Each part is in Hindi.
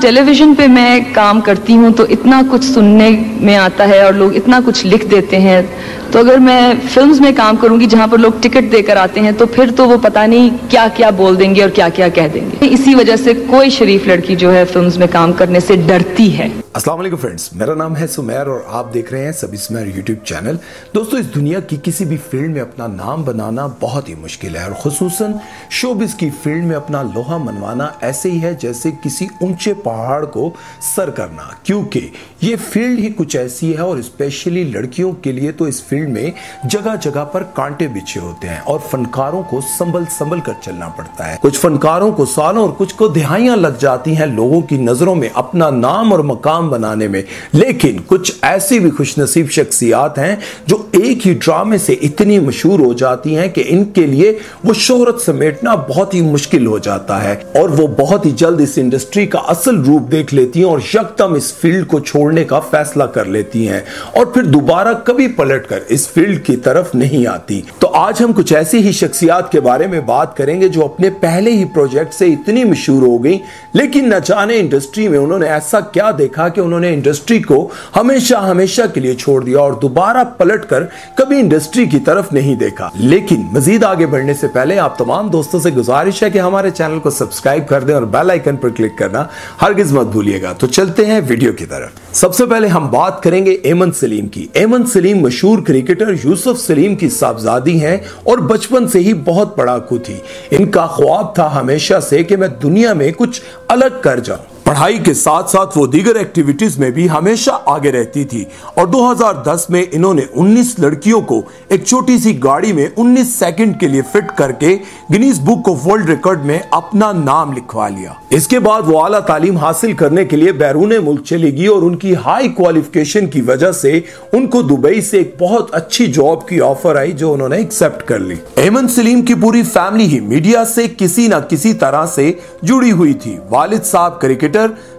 टेलीविजन पे मैं काम करती हूँ तो इतना कुछ सुनने में आता है और लोग इतना कुछ लिख देते हैं, तो अगर मैं फिल्म्स में काम करूंगी जहाँ पर लोग टिकट देकर आते हैं तो फिर तो वो पता नहीं क्या क्या बोल देंगे और क्या क्या कह देंगे। इसी वजह से कोई शरीफ लड़की जो है फिल्म्स में काम करने से डरती है। अस्सलाम वालेकुम फ्रेंड्स, मेरा नाम है सुमेर और आप देख रहे हैं सभी सुमेर यूट्यूब चैनल। दोस्तों, इस दुनिया की किसी भी फील्ड में अपना नाम बनाना बहुत ही मुश्किल है और खुसूसन शोबिस की फील्ड में अपना लोहा मनवाना ऐसे ही है जैसे किसी ऊंचे पहाड़ को सर करना, क्योंकि ये फील्ड ही कुछ ऐसी है और स्पेशली लड़कियों के लिए तो इस फील्ड में जगह जगह पर कांटे बिछे होते हैं और फनकारों को संभल संभल कर चलना पड़ता है। कुछ फनकारों को सालों और कुछ को दिहाइयां लग जाती हैं लोगों की नजरों में अपना नाम और मकाम बनाने में, लेकिन कुछ ऐसी भी खुशनसीब शख्सियात हैं जो एक ही ड्रामे से इतनी मशहूर हो जाती हैं कि इनके लिए वो शोहरत समेटना बहुत ही मुश्किल हो जाता है और वो बहुत ही जल्द इस इंडस्ट्री का असल रूप देख लेती हैं और यकदम इस फील्ड को छोड़ने का फैसला कर लेती हैं और फिर दोबारा कभी पलटकर इस फील्ड की तरफ नहीं आती। तो आज हम कुछ ऐसी ही शख्सियात के बारे में बात करेंगे जो अपने पहले ही प्रोजेक्ट से इतनी मशहूर हो गई, लेकिन न जाने इंडस्ट्री में उन्होंने ऐसा क्या देखा कि उन्होंने इंडस्ट्री को हमेशा हमेशा के लिए छोड़ दिया और दोबारा पलटकर कभी इंडस्ट्री की तरफ नहीं देखा। लेकिन मजीद आगे बढ़ने से पहले आप तमाम दोस्तों से गुजारिश है कि हमारे चैनल को सब्सक्राइब कर दें और बेल आइकन पर क्लिक करना हरगिज मत भूलिएगा। तो चलते हैं वीडियो की तरफ। सबसे पहले हम बात करेंगे एमन सलीम की। एमन सलीम मशहूर क्रिकेटर यूसुफ सलीम की साहबजादी हैं और बचपन से ही बहुत पढ़ाकू थी। इनका ख्वाब था हमेशा से कि मैं दुनिया में कुछ अलग कर जाऊं। पढ़ाई के साथ साथ वो दीगर एक्टिविटीज में भी हमेशा आगे रहती थी और 2010 में इन्होंने 19 लड़कियों को एक छोटी सी गाड़ी में 19 सेकंड के लिए फिट करके Guinness book of world record में अपना नाम लिखवा लिया। इसके बाद वो आला तालीम हासिल करने के लिए बैरून मुल्क चली गई और उनकी हाई क्वालिफिकेशन की वजह से उनको दुबई से एक बहुत अच्छी जॉब की ऑफर आई जो उन्होंने एक्सेप्ट कर ली। एमन सलीम की पूरी फैमिली ही मीडिया से किसी न किसी तरह से जुड़ी हुई थी। वालिद साहब क्रिकेटर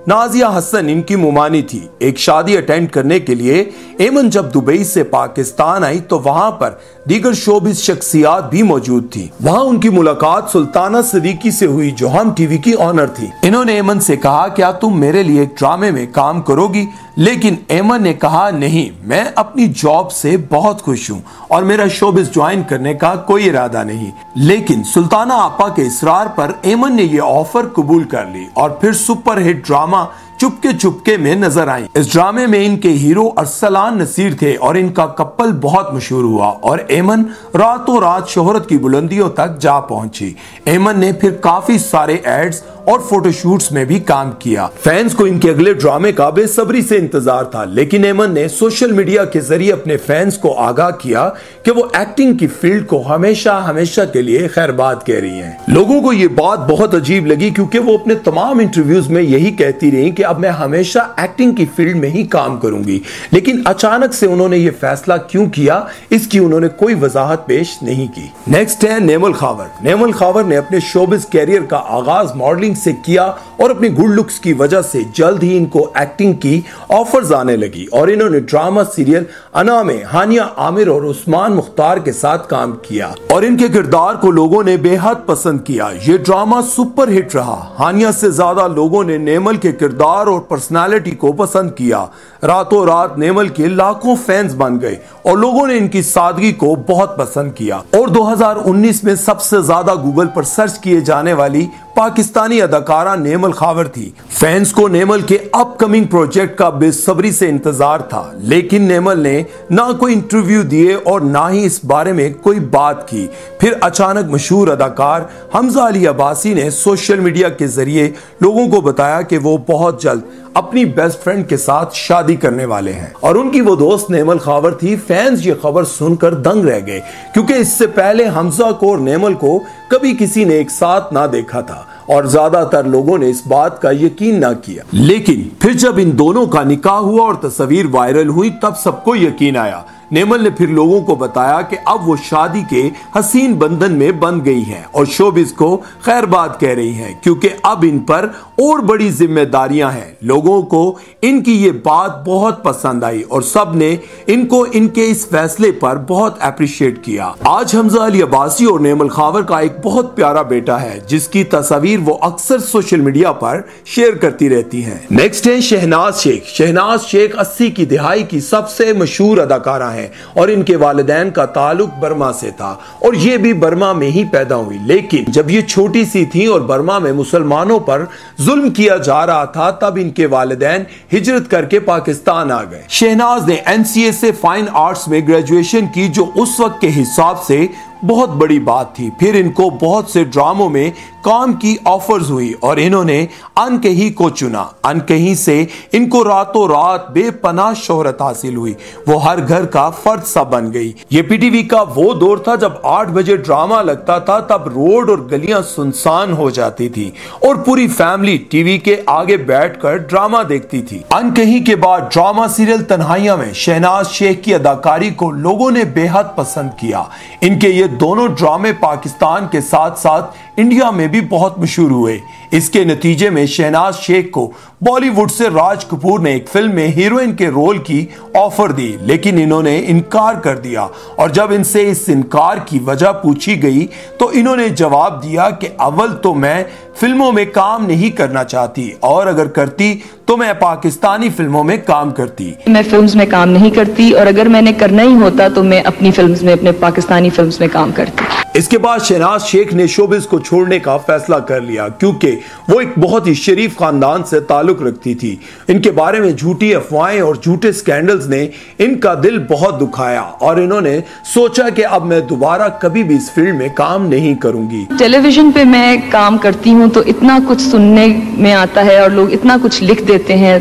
नाजिया हसन इनकी मुमानी थी। एक शादी अटेंड करने के लिए एमन जब दुबई से पाकिस्तान आई तो वहां पर दीगर शोबिस शख्सियात भी मौजूद थी। वहां उनकी मुलाकात सुल्ताना सिद्दीकी से हुई जो हम टीवी की ऑनर थी। इन्होंने एमन से कहा, क्या तुम मेरे लिए एक ड्रामे में काम करोगी? लेकिन एमन ने कहा, नहीं, मैं अपनी जॉब से बहुत खुश हूं और मेरा शोबिस ज्वाइन करने का कोई इरादा नहीं। लेकिन सुल्ताना आपा के इसरार पर एमन ने यह ऑफर कबूल कर ली और फिर सुपरहिट ड्रामा चुपके चुपके में नजर आई। इस ड्रामे में इनके हीरो अरसलान नसीर थे और इनका कपल बहुत मशहूर हुआ और एमन रातों रात शोहरत की बुलंदियों तक जा पहुंची। एमन ने फिर काफी सारे एड्स और फोटोशूट्स में भी काम किया। फैंस को इनके अगले ड्रामे का बेसब्री से इंतजार था, लेकिन एमन ने सोशल मीडिया के जरिए अपने फैंस को आगाह किया कि वो एक्टिंग की फील्ड को हमेशा हमेशा के लिए खैरबाद कह रही हैं। लोगों को ये बात बहुत अजीब लगी क्योंकि वो अपने तमाम इंटरव्यूज में यही कहती रही कि अब मैं हमेशा एक्टिंग की फील्ड में ही काम करूंगी, लेकिन अचानक से उन्होंने ये फैसला क्यों किया इसकी उन्होंने कोई वजाहत पेश नहीं की। नेक्स्ट है नेमल खावर। नेमल खावर ने अपने शोबिस कैरियर का आगाज मॉडलिंग से किया और अपनी गुड लुक्स की वजह से जल्द ही इनको एक्टिंग की ऑफर्स आने लगी और इन्होंने ड्रामा सीरियल अना में हानिया आमिर और उस्मान मुख्तार के साथ काम किया और इनके किरदार को लोगों ने बेहद पसंद किया। ये ड्रामा सुपर हिट रहा। हानिया से ज्यादा लोगों ने नेमल के किरदार और पर्सनालिटी को पसंद किया। रातों रात नेमल के लाखों फैंस बन गए और लोगों ने इनकी सादगी को बहुत पसंद किया और 2019 में सबसे ज्यादा गूगल पर सर्च किए जाने वाली पाकिस्तानी अदाकारा नेमल खावर थी। फैंस को नेमल के अपकमिंग प्रोजेक्ट का बेसब्री से इंतजार था, लेकिन नेमल ने ना कोई इंटरव्यू दिए और ना ही इस बारे में कोई बात की। फिर अचानक मशहूर अदाकार हमजा अली अब्बासी ने सोशल मीडिया के जरिए लोगों को बताया कि वो बहुत जल्द अपनी बेस्ट फ्रेंड के साथ शादी करने वाले हैं और उनकी वो दोस्त नेमल खावर थी। फैंस ये खबर सुनकर दंग रह गए क्योंकि इससे पहले हमजा को और नेमल को कभी किसी ने एक साथ ना देखा था और ज्यादातर लोगों ने इस बात का यकीन ना किया। लेकिन फिर जब इन दोनों का निकाह हुआ और तस्वीर वायरल हुई तब सबको यकीन आया। नेमल ने फिर लोगों को बताया कि अब वो शादी के हसीन बंधन में बंध गई हैं और शोबिस को खैरबाद कह रही हैं क्योंकि अब इन पर और बड़ी जिम्मेदारियां हैं। लोगों को इनकी ये बात बहुत पसंद आई और सब ने इनके इस फैसले पर बहुत अप्रिशिएट किया। आज हमजा अली अब्बासी और नेमल खावर का एक बहुत प्यारा बेटा है जिसकी तस्वीर वो अक्सर सोशल मीडिया पर शेयर करती रहती हैं। नेक्स्ट है शहनाज शेख। शहनाज शेख 80 की दिहाई की सबसे मशहूर अदाकारा हैं और इनके वालिदैन का ताल्लुक बर्मा से था और ये भी बर्मा में ही पैदा हुई, लेकिन जब ये छोटी सी थी और बर्मा में मुसलमानों पर जुल्म किया जा रहा था तब इनके वालिदैन हिजरत करके पाकिस्तान आ गए। शहनाज ने NCA से फाइन आर्ट्स में ग्रेजुएशन की, जो उस वक्त के हिसाब से बहुत बड़ी बात थी। फिर इनको बहुत से ड्रामों में काम की ऑफर्स हुई और इन्होंने अनकही को चुना। अनकही से इनको रातों रात बेपनाह शोहरत हासिल हुई, वो हर घर का फर्द सा बन गई। ये PTV का वो दौर था जब 8 बजे ड्रामा लगता था, तब रोड और गलियां सुनसान हो जाती थी और पूरी फैमिली टीवी के आगे बैठकर ड्रामा देखती थी। अनकही के बाद ड्रामा सीरियल तन्हाइयां में शहनाज शेख की अदाकारी को लोगों ने बेहद पसंद किया। इनके ये दोनों ड्रामे पाकिस्तान के साथ साथ इंडिया में भी बहुत मशहूर हुए। इसके नतीजे में शहनाज शेख को बॉलीवुड से राज कपूर ने एक फिल्म में हीरोइन के रोल की ऑफर दी, लेकिन इन्होंने इनकार कर दिया और जब इनसे इस इनकार की वजह पूछी गई तो इन्होंने जवाब दिया कि अव्वल तो मैं फिल्मों में काम नहीं करना चाहती और अगर करती तो मैं पाकिस्तानी फिल्मों में काम करती। मैं फिल्म्स में काम नहीं करती और अगर मैंने करना ही होता तो मैं अपनी फिल्म्स में, अपने पाकिस्तानी फिल्म्स में काम करती। इसके बाद शहनाज शेख ने शोबिस को छोड़ने का फैसला कर लिया क्योंकि वो एक बहुत ही शरीफ खानदान से ताल्लुक रखती थी। इनके बारे में झूठी अफवाहें और झूठे स्कैंडल्स ने इनका दिल बहुत दुखाया और इन्होंने सोचा कि अब मैं दोबारा कभी भी इस फील्ड में काम नहीं करूंगी। टेलीविजन पे मैं काम करती हूँ तो इतना कुछ सुनने में आता है और लोग इतना कुछ लिख देते हैं,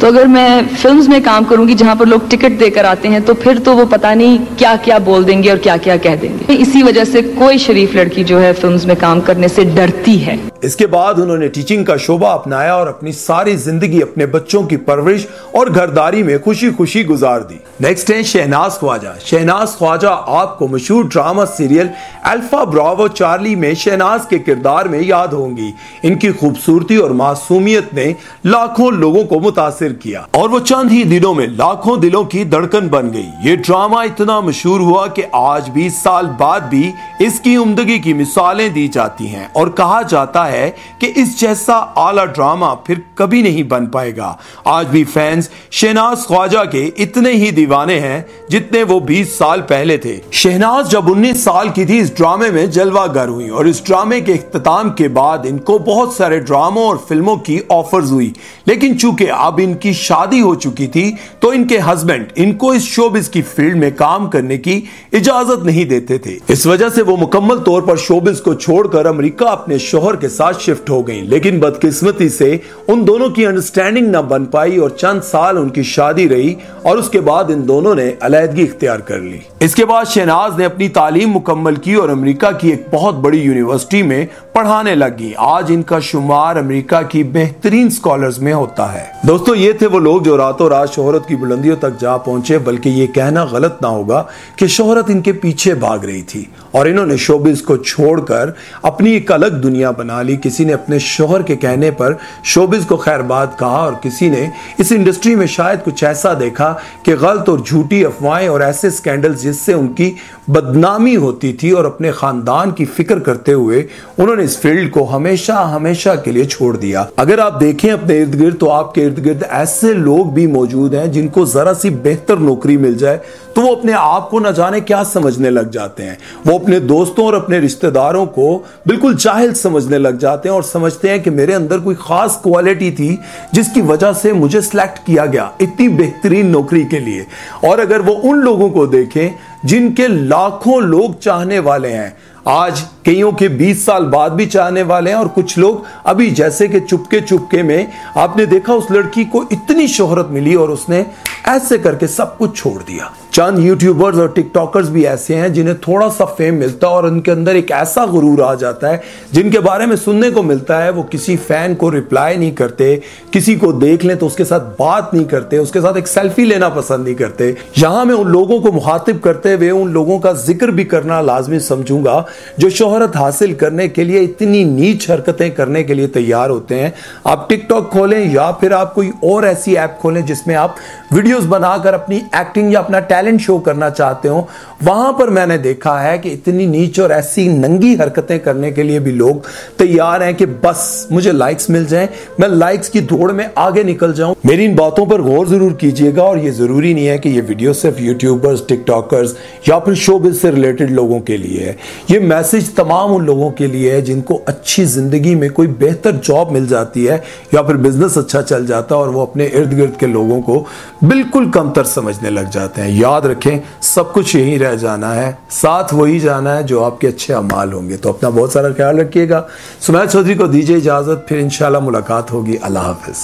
तो अगर मैं फिल्म्स में काम करूंगी जहां पर लोग टिकट देकर आते हैं तो फिर तो वो पता नहीं क्या क्या बोल देंगे और क्या क्या कह देंगे। इसी वजह से कोई शरीफ लड़की जो है फिल्म्स में काम करने से डरती है। इसके बाद उन्होंने टीचिंग का शोबा अपनाया और अपनी सारी जिंदगी अपने बच्चों की परवरिश और घरदारी में खुशी खुशी गुजार दी। नेक्स्ट है शहनाज ख्वाजा। शहनाज ख्वाजा आपको मशहूर drama serial alpha Bravo Charlie में शहनाज के किरदार में याद होंगी। इनकी खूबसूरती और मासूमियत ने लाखों लोगों को मुतासिर किया और वो चंद ही दिनों में लाखों दिलों की धड़कन बन गई। ये ड्रामा इतना मशहूर हुआ कि आज 20 साल बाद भी इसकी उम्दगी की मिसालें दी जाती हैं और कहा जाता है कि इस जैसा आला ड्रामा फिर कभी नहीं बन पाएगा। आज भी फैंस शहनाज ख्वाजा के इतने ही दीवाने हैं जितने वो 20 साल पहले थे। शहनाज जब 19 साल की थी इस ड्रामे में जलवागर हुई और इस ड्रामे के इख्तिताम के बाद इनको बहुत सारे ड्रामों और फिल्मों की ऑफर्स हुई, लेकिन चूंकि अब इनकी शादी हो चुकी थी तो इनके हस्बैंड इनको इस शोबिस की फील्ड में काम करने की इजाजत नहीं देते थे। इस वजह से वो मुकम्मल तौर पर शोबिस को छोड़कर अमेरिका अपने शोहर के साथ शिफ्ट हो गईं, लेकिन बदकिस्मती से उन दोनों की अंडरस्टैंडिंग ना बन पाई और चंद साल उनकी शादी रही और उसके बाद इन दोनों ने अलैदगी इख्तियार कर ली। इसके बाद शहनाज ने अपनी तालीम मुकम्मल की और अमेरिका की एक बहुत बड़ी यूनिवर्सिटी में पढ़ाने लगी। आज इनका शुमार अमेरिका की बेहतरीन स्कॉलर्स में होता है। दोस्तों, ये थे वो लोग जो रातों रात शोहरत की बुलंदियों तक जा पहुंचे, बल्कि ये कहना गलत ना होगा कि शोहरत इनके पीछे भाग रही थी और इन्होंने शोबिस को छोड़कर अपनी एक अलग दुनिया बना ली। किसी ने अपने शोहर के कहने पर शोबिस को खैरबाद कहा और किसी ने इस इंडस्ट्री में शायद कुछ ऐसा देखा कि गलत और झूठी अफवाहें और ऐसे स्कैंडल्स जिससे उनकी बदनामी होती थी और अपने खानदान की फिक्र करते हुए उन्होंने इस फील्ड को हमेशा हमेशा के लिए छोड़ दिया। अगर आप देखें अपने इर्द गिर्द तो आपके इर्द गिर्द ऐसे लोग भी मौजूद हैं जिनको जरा सी बेहतर नौकरी मिल जाए तो वो अपने आप को न जाने क्या समझने लग जाते हैं। वो अपने दोस्तों और अपने रिश्तेदारों को बिल्कुल जाहिल समझने लग जाते हैं और समझते हैं कि मेरे अंदर कोई खास क्वालिटी थी जिसकी वजह से मुझे सिलेक्ट किया गया इतनी बेहतरीन नौकरी के लिए। और अगर वो उन लोगों को देखें जिनके लाखों लोग चाहने वाले हैं, आज कईयों के 20 साल बाद भी चाहने वाले हैं और कुछ लोग अभी, जैसे कि चुपके चुपके में आपने देखा उस लड़की को इतनी शोहरत मिली और उसने ऐसे करके सब कुछ छोड़ दिया। चंद यूट्यूबर्स और टिकटॉकर्स भी ऐसे हैं जिन्हें थोड़ा सा फेम मिलता है और उनके अंदर एक ऐसा गुरूर आ जाता है, जिनके बारे में सुनने को मिलता है वो किसी फैन को रिप्लाई नहीं करते, किसी को देख लें तो उसके साथ बात नहीं करते, उसके साथ एक सेल्फी लेना पसंद नहीं करते। यहां मैं उन लोगों को मुखातिब करते हुए उन लोगों का जिक्र भी करना लाजमी समझूंगा जो शोहरत हासिल करने के लिए इतनी नीच हरकतें करने के लिए तैयार होते हैं। आप टिकटॉक खोलें या फिर आप कोई और ऐसी ऐप खोलें जिसमें आप वीडियोस बनाकर अपनी एक्टिंग या अपना टैलेंट शो करना चाहते हो, वहां पर मैंने देखा है कि इतनी नीच और ऐसी नंगी हरकतें करने के लिए भी लोग तैयार हैं कि बस मुझे लाइक्स मिल जाएं, मैं लाइक्स की दौड़ में आगे निकल जाऊं। मेरी इन बातों पर गौर जरूर कीजिएगा, और ये जरूरी नहीं है कि ये वीडियो सिर्फ यूट्यूबर्स, टिकटॉकर्स या फिर शोबिज से रिलेटेड लोगों के लिए है। ये मैसेज तमाम उन लोगों के लिए है जिनको अच्छी जिंदगी में कोई बेहतर जॉब मिल जाती है या फिर बिजनेस अच्छा चल जाता है और वो अपने इर्द गिर्द के लोगों को बिल्कुल कमतर समझने लग जाते हैं। याद रखें, सब कुछ यहीं रह जाना है, साथ वही जाना है जो आपके अच्छे अमाल होंगे। तो अपना बहुत सारा ख्याल रखिएगा। सुमैर चौधरी को दीजिए इजाजत, फिर इंशाल्लाह मुलाकात होगी। अल्लाह हाफिज।